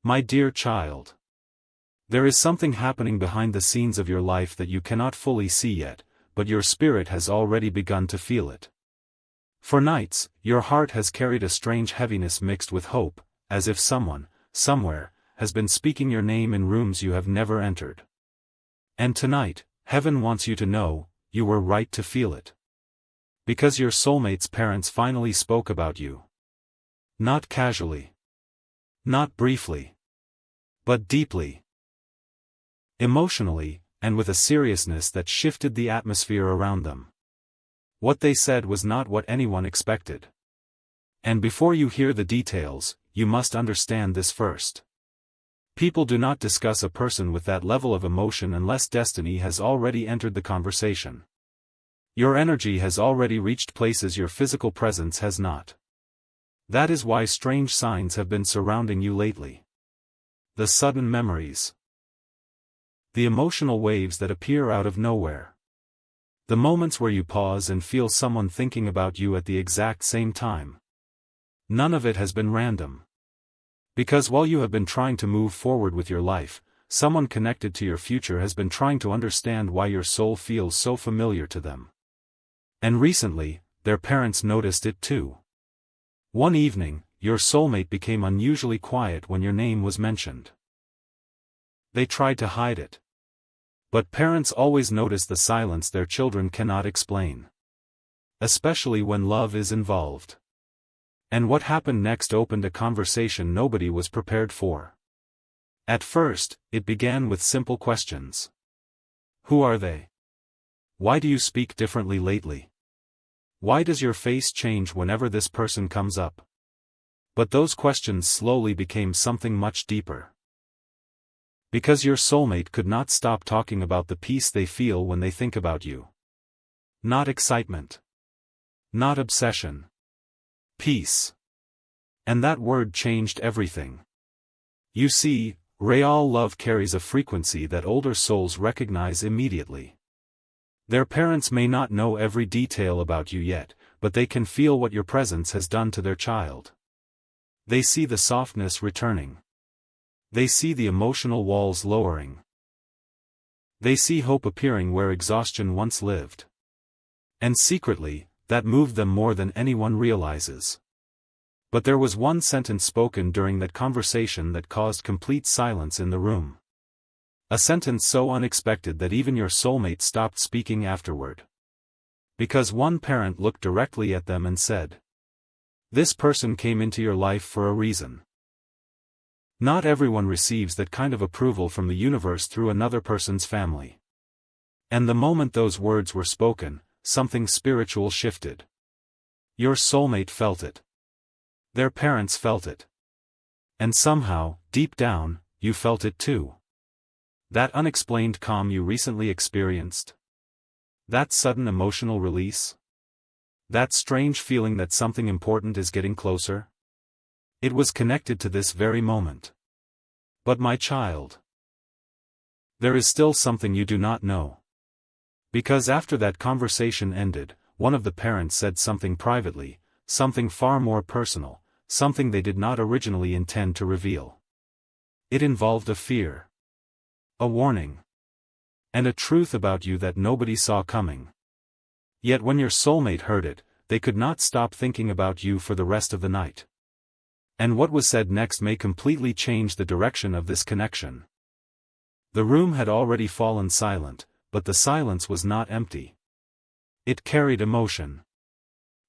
My dear child. There is something happening behind the scenes of your life that you cannot fully see yet, but your spirit has already begun to feel it. For nights, your heart has carried a strange heaviness mixed with hope, as if someone, somewhere, has been speaking your name in rooms you have never entered. And tonight, heaven wants you to know, you were right to feel it. Because your soulmate's parents finally spoke about you. Not casually. Not briefly. But deeply. Emotionally, and with a seriousness that shifted the atmosphere around them. What they said was not what anyone expected. And before you hear the details, you must understand this first. People do not discuss a person with that level of emotion unless destiny has already entered the conversation. Your energy has already reached places your physical presence has not. That is why strange signs have been surrounding you lately. The sudden memories. The emotional waves that appear out of nowhere. The moments where you pause and feel someone thinking about you at the exact same time. None of it has been random. Because while you have been trying to move forward with your life, someone connected to your future has been trying to understand why your soul feels so familiar to them. And recently, their parents noticed it too. One evening, your soulmate became unusually quiet when your name was mentioned. They tried to hide it. But parents always notice the silence their children cannot explain. Especially when love is involved. And what happened next opened a conversation nobody was prepared for. At first, it began with simple questions. Who are they? Why do you speak differently lately? Why does your face change whenever this person comes up? But those questions slowly became something much deeper. Because your soulmate could not stop talking about the peace they feel when they think about you. Not excitement. Not obsession. Peace. And that word changed everything. You see, real love carries a frequency that older souls recognize immediately. Their parents may not know every detail about you yet, but they can feel what your presence has done to their child. They see the softness returning. They see the emotional walls lowering. They see hope appearing where exhaustion once lived. And secretly, that moved them more than anyone realizes. But there was one sentence spoken during that conversation that caused complete silence in the room. A sentence so unexpected that even your soulmate stopped speaking afterward. Because one parent looked directly at them and said, "This person came into your life for a reason." Not everyone receives that kind of approval from the universe through another person's family. And the moment those words were spoken, something spiritual shifted. Your soulmate felt it. Their parents felt it. And somehow, deep down, you felt it too. That unexplained calm you recently experienced. That sudden emotional release. That strange feeling that something important is getting closer. It was connected to this very moment. But my child, there is still something you do not know. Because after that conversation ended, one of the parents said something privately, something far more personal, something they did not originally intend to reveal. It involved a fear. A warning. And a truth about you that nobody saw coming. Yet when your soulmate heard it, they could not stop thinking about you for the rest of the night. And what was said next may completely change the direction of this connection. The room had already fallen silent, but the silence was not empty. It carried emotion.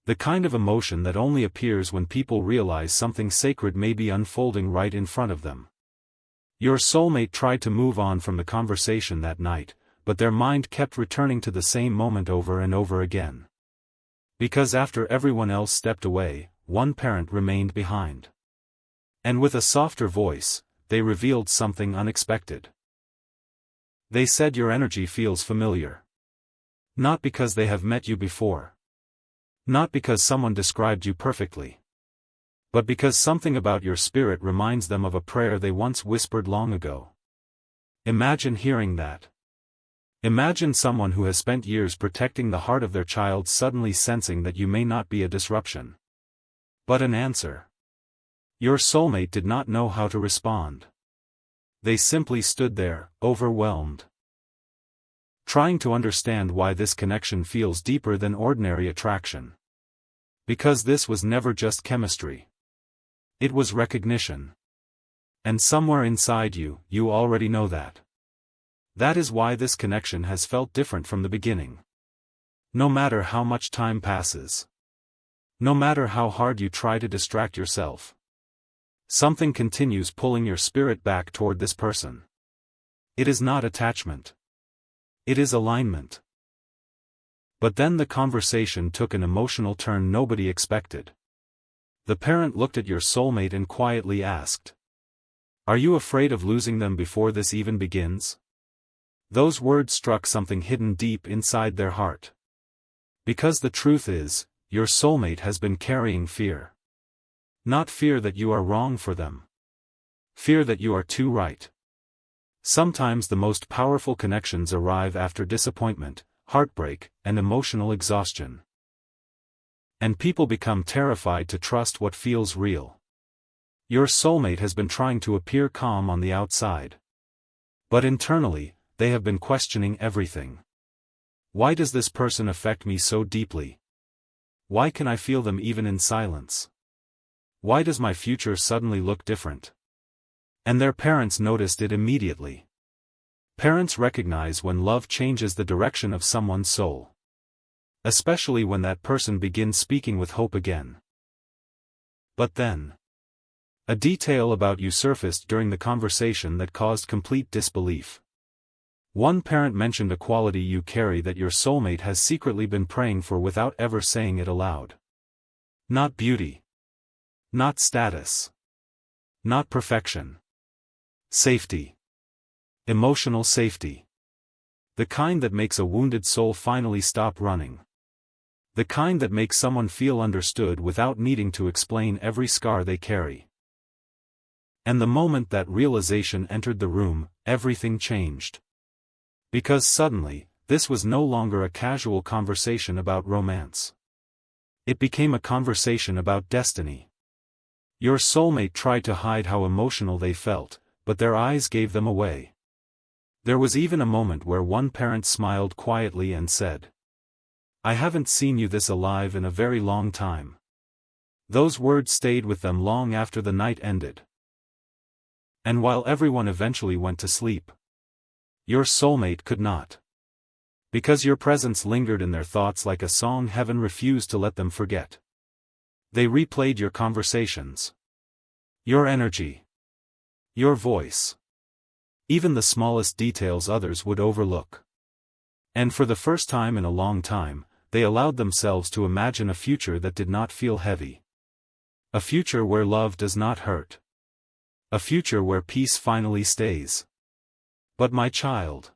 The kind of emotion that only appears when people realize something sacred may be unfolding right in front of them. Your soulmate tried to move on from the conversation that night, but their mind kept returning to the same moment over and over again. Because after everyone else stepped away, one parent remained behind. And with a softer voice, they revealed something unexpected. They said your energy feels familiar. Not because they have met you before. Not because someone described you perfectly. But because something about your spirit reminds them of a prayer they once whispered long ago. Imagine hearing that. Imagine someone who has spent years protecting the heart of their child suddenly sensing that you may not be a disruption, but an answer. Your soulmate did not know how to respond. They simply stood there, overwhelmed, trying to understand why this connection feels deeper than ordinary attraction. Because this was never just chemistry. It was recognition. And somewhere inside you, you already know that. That is why this connection has felt different from the beginning. No matter how much time passes. No matter how hard you try to distract yourself. Something continues pulling your spirit back toward this person. It is not attachment. It is alignment. But then the conversation took an emotional turn nobody expected. The parent looked at your soulmate and quietly asked, "Are you afraid of losing them before this even begins?" Those words struck something hidden deep inside their heart. Because the truth is, your soulmate has been carrying fear. Not fear that you are wrong for them. Fear that you are too right. Sometimes the most powerful connections arrive after disappointment, heartbreak, and emotional exhaustion. And people become terrified to trust what feels real. Your soulmate has been trying to appear calm on the outside. But internally, they have been questioning everything. Why does this person affect me so deeply? Why can I feel them even in silence? Why does my future suddenly look different? And their parents noticed it immediately. Parents recognize when love changes the direction of someone's soul. Especially when that person begins speaking with hope again. But then, a detail about you surfaced during the conversation that caused complete disbelief. One parent mentioned a quality you carry that your soulmate has secretly been praying for without ever saying it aloud. Not beauty. Not status. Not perfection. Safety. Emotional safety. The kind that makes a wounded soul finally stop running. The kind that makes someone feel understood without needing to explain every scar they carry. And the moment that realization entered the room, everything changed. Because suddenly, this was no longer a casual conversation about romance. It became a conversation about destiny. Your soulmate tried to hide how emotional they felt, but their eyes gave them away. There was even a moment where one parent smiled quietly and said, "I haven't seen you this alive in a very long time." Those words stayed with them long after the night ended. And while everyone eventually went to sleep, your soulmate could not. Because your presence lingered in their thoughts like a song heaven refused to let them forget. They replayed your conversations. Your energy. Your voice. Even the smallest details others would overlook. And for the first time in a long time, they allowed themselves to imagine a future that did not feel heavy. A future where love does not hurt. A future where peace finally stays. But my child.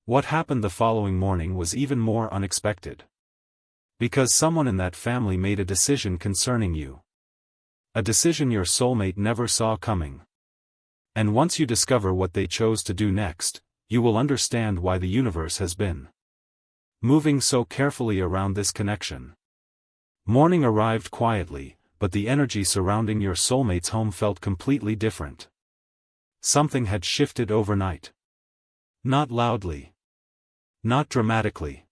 What happened the following morning was even more unexpected. Because someone in that family made a decision concerning you. A decision your soulmate never saw coming. And once you discover what they chose to do next, you will understand why the universe has been moving so carefully around this connection. Morning arrived quietly, but the energy surrounding your soulmate's home felt completely different. Something had shifted overnight. Not loudly. Not dramatically.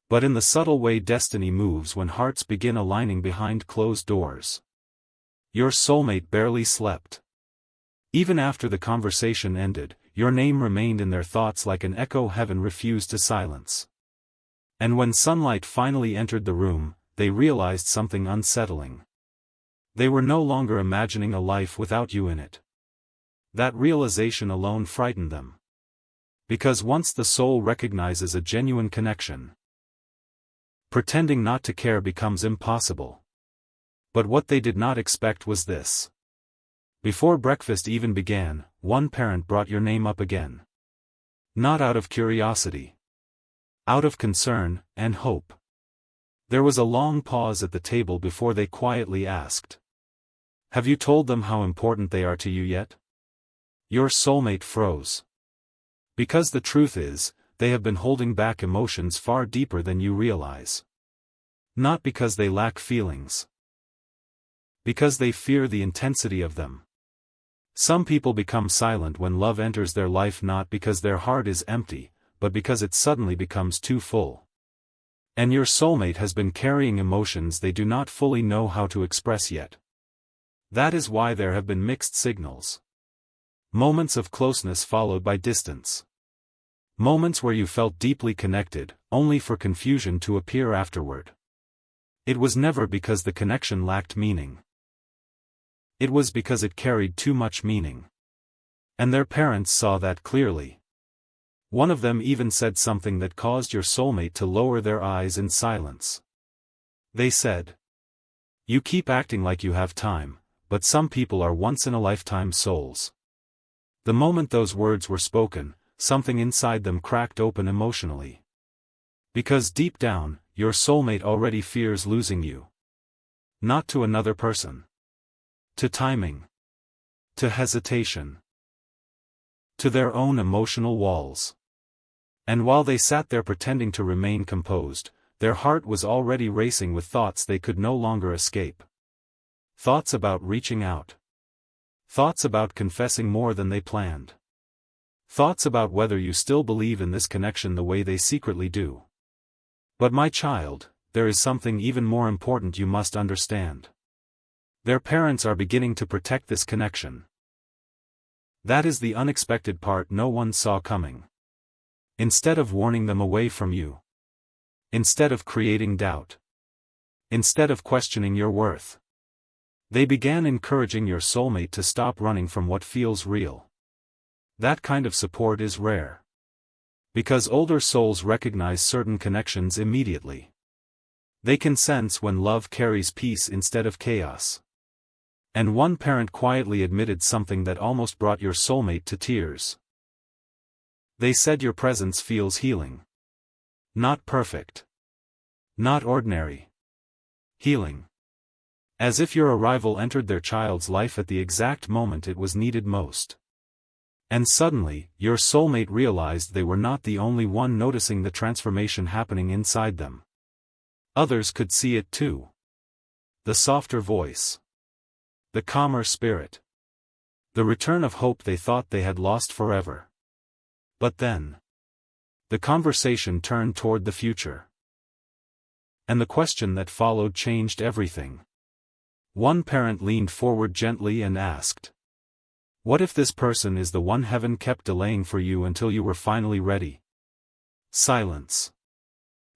But in the subtle way destiny moves when hearts begin aligning behind closed doors. Your soulmate barely slept. Even after the conversation ended, your name remained in their thoughts like an echo heaven refused to silence. And when sunlight finally entered the room, they realized something unsettling. They were no longer imagining a life without you in it. That realization alone frightened them. Because once the soul recognizes a genuine connection, pretending not to care becomes impossible. But what they did not expect was this. Before breakfast even began, one parent brought your name up again. Not out of curiosity. Out of concern and hope. There was a long pause at the table before they quietly asked, "Have you told them how important they are to you yet?" Your soulmate froze. Because the truth is, they have been holding back emotions far deeper than you realize. Not because they lack feelings. Because they fear the intensity of them. Some people become silent when love enters their life, not because their heart is empty, but because it suddenly becomes too full. And your soulmate has been carrying emotions they do not fully know how to express yet. That is why there have been mixed signals. Moments of closeness followed by distance. Moments where you felt deeply connected, only for confusion to appear afterward. It was never because the connection lacked meaning. It was because it carried too much meaning. And their parents saw that clearly. One of them even said something that caused your soulmate to lower their eyes in silence. They said, "You keep acting like you have time, but some people are once-in-a-lifetime souls." The moment those words were spoken, something inside them cracked open emotionally. Because deep down, your soulmate already fears losing you. Not to another person. To timing. To hesitation. To their own emotional walls. And while they sat there pretending to remain composed, their heart was already racing with thoughts they could no longer escape. Thoughts about reaching out. Thoughts about confessing more than they planned. Thoughts about whether you still believe in this connection the way they secretly do. But my child, there is something even more important you must understand. Their parents are beginning to protect this connection. That is the unexpected part no one saw coming. Instead of warning them away from you. Instead of creating doubt. Instead of questioning your worth. They began encouraging your soulmate to stop running from what feels real. That kind of support is rare. Because older souls recognize certain connections immediately. They can sense when love carries peace instead of chaos. And one parent quietly admitted something that almost brought your soulmate to tears. They said your presence feels healing. Not perfect. Not ordinary. Healing. As if your arrival entered their child's life at the exact moment it was needed most. And suddenly, your soulmate realized they were not the only one noticing the transformation happening inside them. Others could see it too. The softer voice. The calmer spirit. The return of hope they thought they had lost forever. But then, the conversation turned toward the future. And the question that followed changed everything. One parent leaned forward gently and asked, "What if this person is the one heaven kept delaying for you until you were finally ready?" Silence.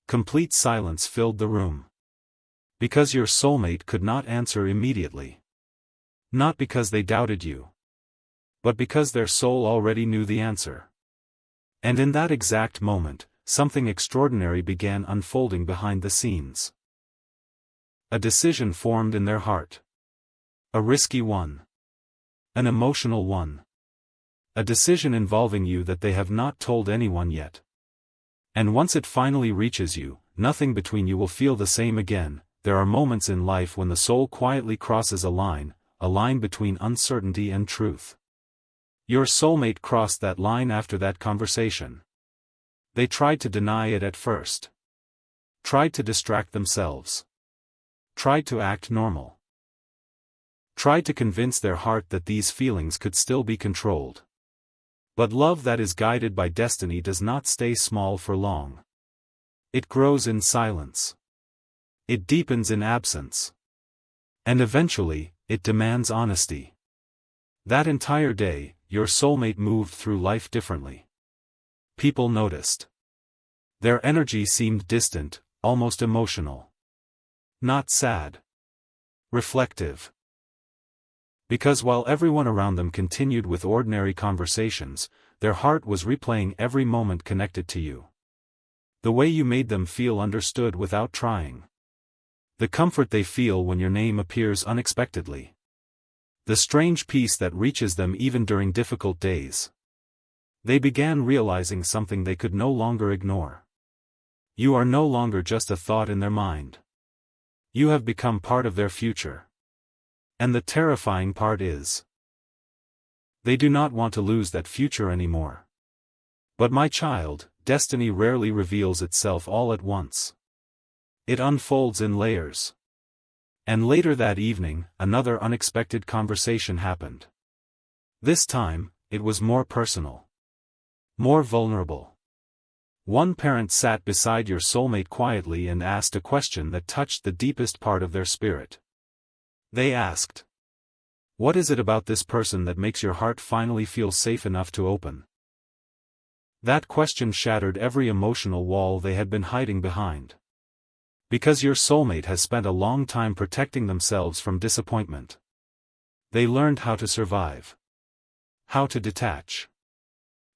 Complete silence filled the room. Because your soulmate could not answer immediately. Not because they doubted you. But because their soul already knew the answer. And in that exact moment, something extraordinary began unfolding behind the scenes. A decision formed in their heart. A risky one. An emotional one. A decision involving you that they have not told anyone yet. And once it finally reaches you, nothing between you will feel the same again. There are moments in life when the soul quietly crosses a line between uncertainty and truth. Your soulmate crossed that line after that conversation. They tried to deny it at first. Tried to distract themselves. Tried to act normal. Tried to convince their heart that these feelings could still be controlled. But love that is guided by destiny does not stay small for long. It grows in silence. It deepens in absence. And eventually, it demands honesty. That entire day, your soulmate moved through life differently. People noticed. Their energy seemed distant, almost emotional. Not sad. Reflective. Because while everyone around them continued with ordinary conversations, their heart was replaying every moment connected to you. The way you made them feel understood without trying. The comfort they feel when your name appears unexpectedly. The strange peace that reaches them even during difficult days. They began realizing something they could no longer ignore. You are no longer just a thought in their mind. You have become part of their future. And the terrifying part is, they do not want to lose that future anymore. But my child, destiny rarely reveals itself all at once. It unfolds in layers. And later that evening, another unexpected conversation happened. This time, it was more personal. More vulnerable. One parent sat beside your soulmate quietly and asked a question that touched the deepest part of their spirit. They asked, "What is it about this person that makes your heart finally feel safe enough to open?" That question shattered every emotional wall they had been hiding behind. Because your soulmate has spent a long time protecting themselves from disappointment. They learned how to survive. How to detach.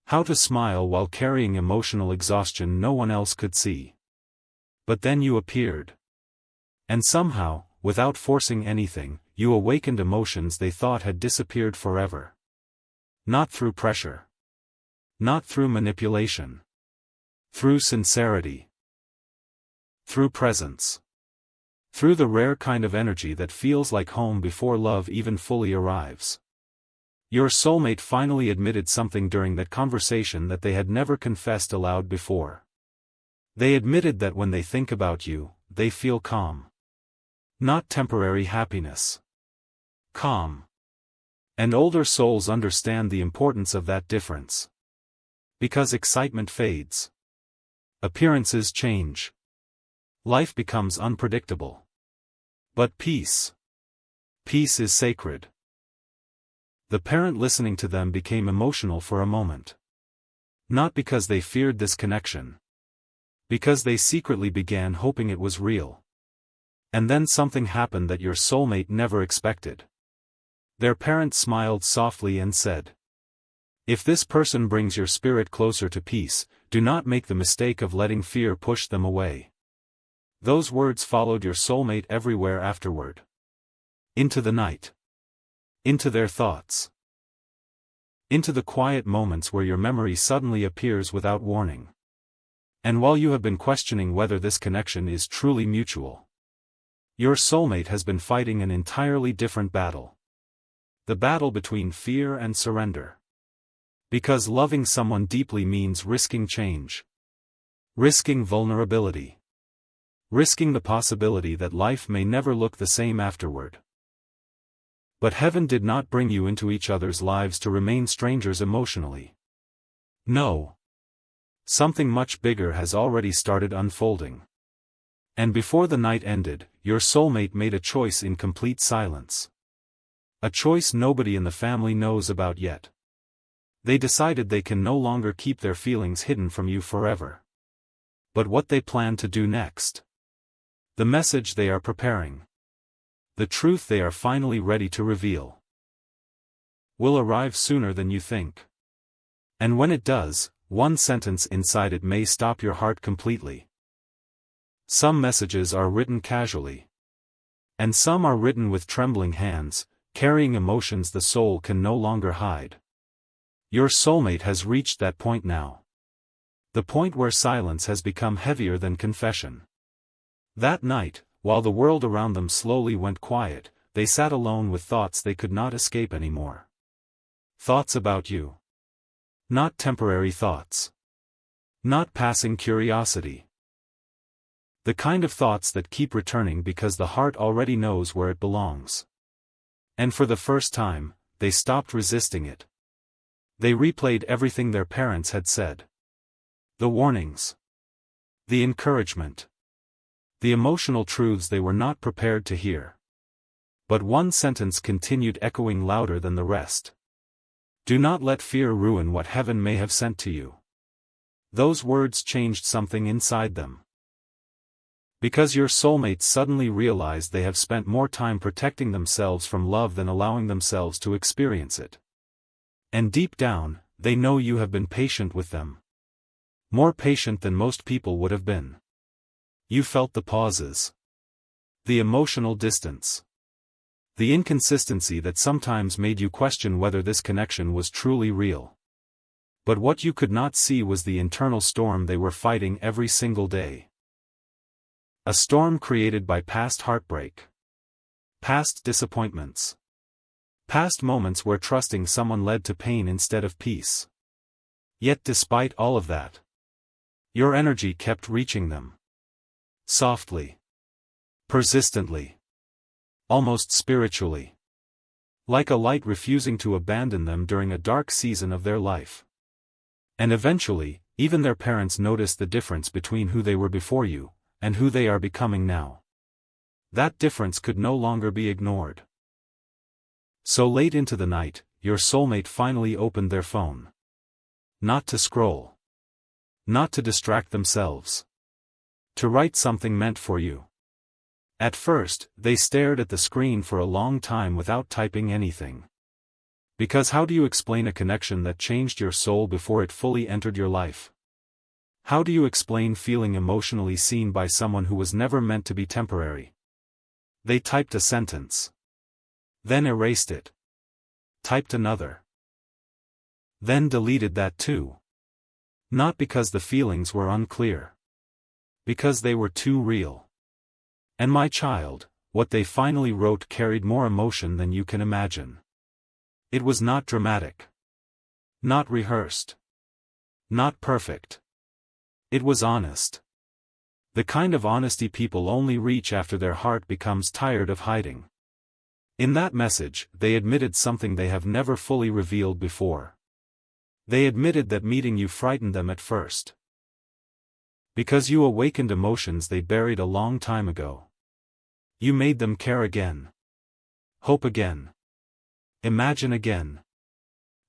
How to smile while carrying emotional exhaustion no one else could see. But then you appeared. And somehow, without forcing anything, you awakened emotions they thought had disappeared forever. Not through pressure. Not through manipulation. Through sincerity. Through presence. Through the rare kind of energy that feels like home before love even fully arrives. Your soulmate finally admitted something during that conversation that they had never confessed aloud before. They admitted that when they think about you, they feel calm. Not temporary happiness. Calm. And older souls understand the importance of that difference. Because excitement fades. Appearances change. Life becomes unpredictable. But peace. Peace is sacred. The parent listening to them became emotional for a moment. Not because they feared this connection. Because they secretly began hoping it was real. And then something happened that your soulmate never expected. Their parent smiled softly and said, "If this person brings your spirit closer to peace, do not make the mistake of letting fear push them away." Those words followed your soulmate everywhere afterward. Into the night. Into their thoughts. Into the quiet moments where your memory suddenly appears without warning. And while you have been questioning whether this connection is truly mutual, your soulmate has been fighting an entirely different battle. The battle between fear and surrender. Because loving someone deeply means risking change. Risking vulnerability. Risking the possibility that life may never look the same afterward. But heaven did not bring you into each other's lives to remain strangers emotionally. No. Something much bigger has already started unfolding. And before the night ended, your soulmate made a choice in complete silence. A choice nobody in the family knows about yet. They decided they can no longer keep their feelings hidden from you forever. But what they plan to do next? The message they are preparing. The truth they are finally ready to reveal. Will arrive sooner than you think. And when it does, one sentence inside it may stop your heart completely. Some messages are written casually. And some are written with trembling hands, carrying emotions the soul can no longer hide. Your soulmate has reached that point now. The point where silence has become heavier than confession. That night, while the world around them slowly went quiet, they sat alone with thoughts they could not escape anymore. Thoughts about you. Not temporary thoughts. Not passing curiosity. The kind of thoughts that keep returning because the heart already knows where it belongs. And for the first time, they stopped resisting it. They replayed everything their parents had said. The warnings. The encouragement. The emotional truths they were not prepared to hear. But one sentence continued echoing louder than the rest. Do not let fear ruin what heaven may have sent to you. Those words changed something inside them. Because your soulmates suddenly realized they have spent more time protecting themselves from love than allowing themselves to experience it. And deep down, they know you have been patient with them. More patient than most people would have been. You felt the pauses. The emotional distance. The inconsistency that sometimes made you question whether this connection was truly real. But what you could not see was the internal storm they were fighting every single day. A storm created by past heartbreak. Past disappointments. Past moments where trusting someone led to pain instead of peace. Yet despite all of that, your energy kept reaching them. Softly. Persistently. Almost spiritually. Like a light refusing to abandon them during a dark season of their life. And eventually, even their parents noticed the difference between who they were before you, and who they are becoming now. That difference could no longer be ignored. So late into the night, your soulmate finally opened their phone. Not to scroll. Not to distract themselves. To write something meant for you. At first, they stared at the screen for a long time without typing anything. Because how do you explain a connection that changed your soul before it fully entered your life? How do you explain feeling emotionally seen by someone who was never meant to be temporary? They typed a sentence. Then erased it. Typed another. Then deleted that too. Not because the feelings were unclear. Because they were too real. And my child, what they finally wrote carried more emotion than you can imagine. It was not dramatic. Not rehearsed. Not perfect. It was honest. The kind of honesty people only reach after their heart becomes tired of hiding. In that message, they admitted something they have never fully revealed before. They admitted that meeting you frightened them at first. Because you awakened emotions they buried a long time ago. You made them care again. Hope again. Imagine again.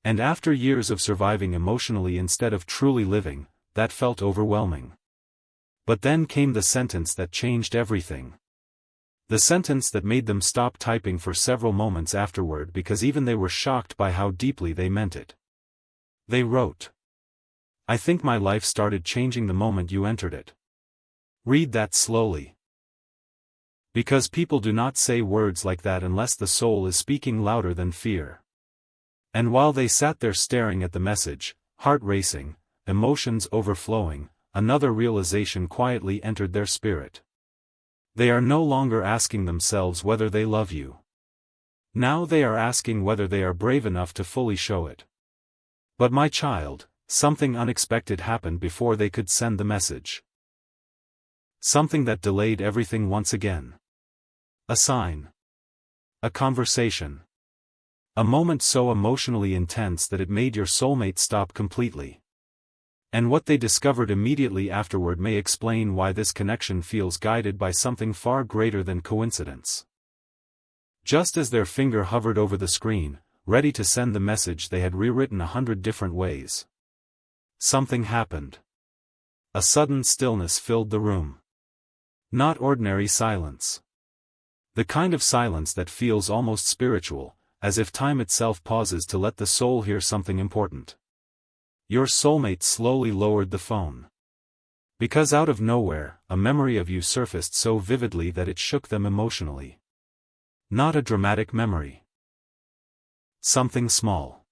And after years of surviving emotionally instead of truly living, that felt overwhelming. But then came the sentence that changed everything. The sentence that made them stop typing for several moments afterward because even they were shocked by how deeply they meant it. They wrote, "I think my life started changing the moment you entered it." Read that slowly. Because people do not say words like that unless the soul is speaking louder than fear. And while they sat there staring at the message, heart racing, emotions overflowing, another realization quietly entered their spirit. They are no longer asking themselves whether they love you. Now they are asking whether they are brave enough to fully show it. But my child, something unexpected happened before they could send the message. Something that delayed everything once again. A sign. A conversation. A moment so emotionally intense that it made your soulmate stop completely. And what they discovered immediately afterward may explain why this connection feels guided by something far greater than coincidence. Just as their finger hovered over the screen, ready to send the message they had rewritten 100 different ways. Something happened. A sudden stillness filled the room. Not ordinary silence. The kind of silence that feels almost spiritual, as if time itself pauses to let the soul hear something important. Your soulmate slowly lowered the phone. Because out of nowhere, a memory of you surfaced so vividly that it shook them emotionally. Not a dramatic memory. Something small.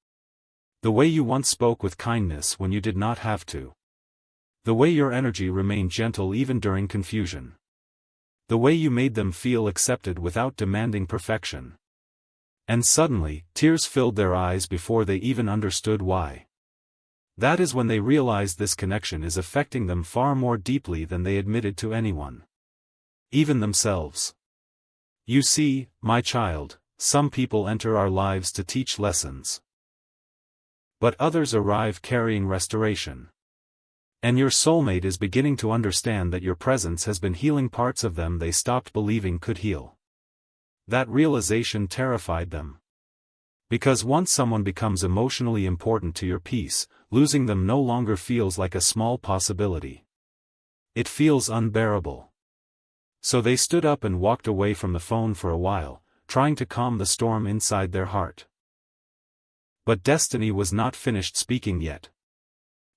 The way you once spoke with kindness when you did not have to. The way your energy remained gentle even during confusion. The way you made them feel accepted without demanding perfection. And suddenly, tears filled their eyes before they even understood why. That is when they realized this connection is affecting them far more deeply than they admitted to anyone. Even themselves. You see, my child, some people enter our lives to teach lessons. But others arrive carrying restoration. And your soulmate is beginning to understand that your presence has been healing parts of them they stopped believing could heal. That realization terrified them. Because once someone becomes emotionally important to your peace, losing them no longer feels like a small possibility. It feels unbearable. So they stood up and walked away from the phone for a while, trying to calm the storm inside their heart. But destiny was not finished speaking yet.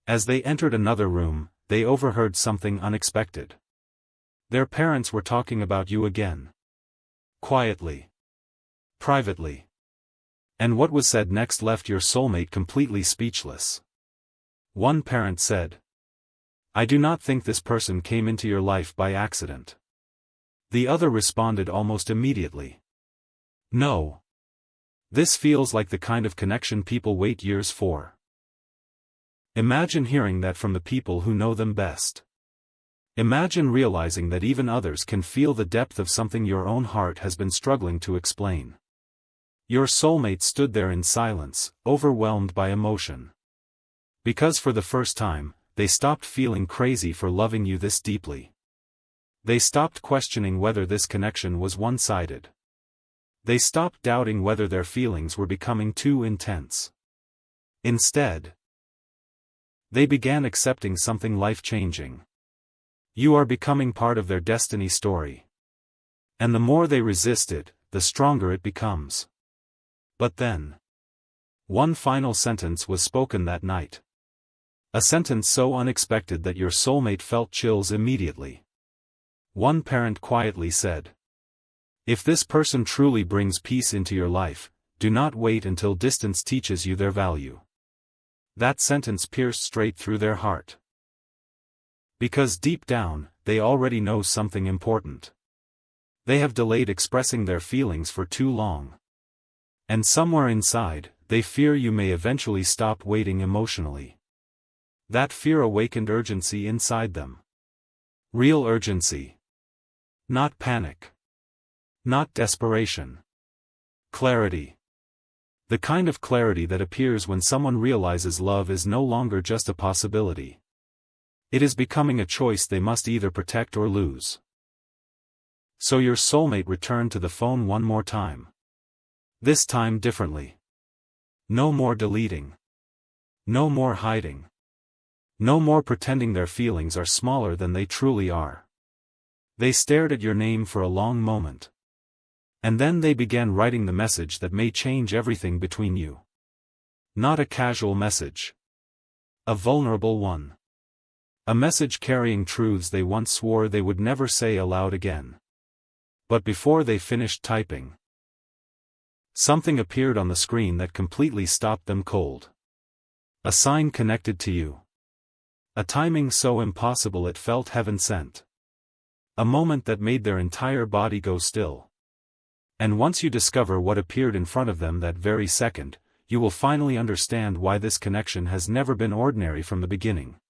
As they entered another room, they overheard something unexpected. Their parents were talking about you again. Quietly. Privately. And what was said next left your soulmate completely speechless. One parent said, "I do not think this person came into your life by accident." The other responded almost immediately, "No. This feels like the kind of connection people wait years for." Imagine hearing that from the people who know them best. Imagine realizing that even others can feel the depth of something your own heart has been struggling to explain. Your soulmate stood there in silence, overwhelmed by emotion. Because for the first time, they stopped feeling crazy for loving you this deeply. They stopped questioning whether this connection was one-sided. They stopped doubting whether their feelings were becoming too intense. Instead, they began accepting something life-changing. You are becoming part of their destiny story. And the more they resist it, the stronger it becomes. But then, one final sentence was spoken that night. A sentence so unexpected that your soulmate felt chills immediately. One parent quietly said, "If this person truly brings peace into your life, do not wait until distance teaches you their value." That sentence pierced straight through their heart. Because deep down, they already know something important. They have delayed expressing their feelings for too long. And somewhere inside, they fear you may eventually stop waiting emotionally. That fear awakened urgency inside them. Real urgency. Not panic. Not desperation. Clarity. The kind of clarity that appears when someone realizes love is no longer just a possibility. It is becoming a choice they must either protect or lose. So your soulmate returned to the phone one more time. This time differently. No more deleting. No more hiding. No more pretending their feelings are smaller than they truly are. They stared at your name for a long moment. And then they began writing the message that may change everything between you. Not a casual message. A vulnerable one. A message carrying truths they once swore they would never say aloud again. But before they finished typing, something appeared on the screen that completely stopped them cold. A sign connected to you. A timing so impossible it felt heaven-sent. A moment that made their entire body go still. And once you discover what appeared in front of them that very second, you will finally understand why this connection has never been ordinary from the beginning.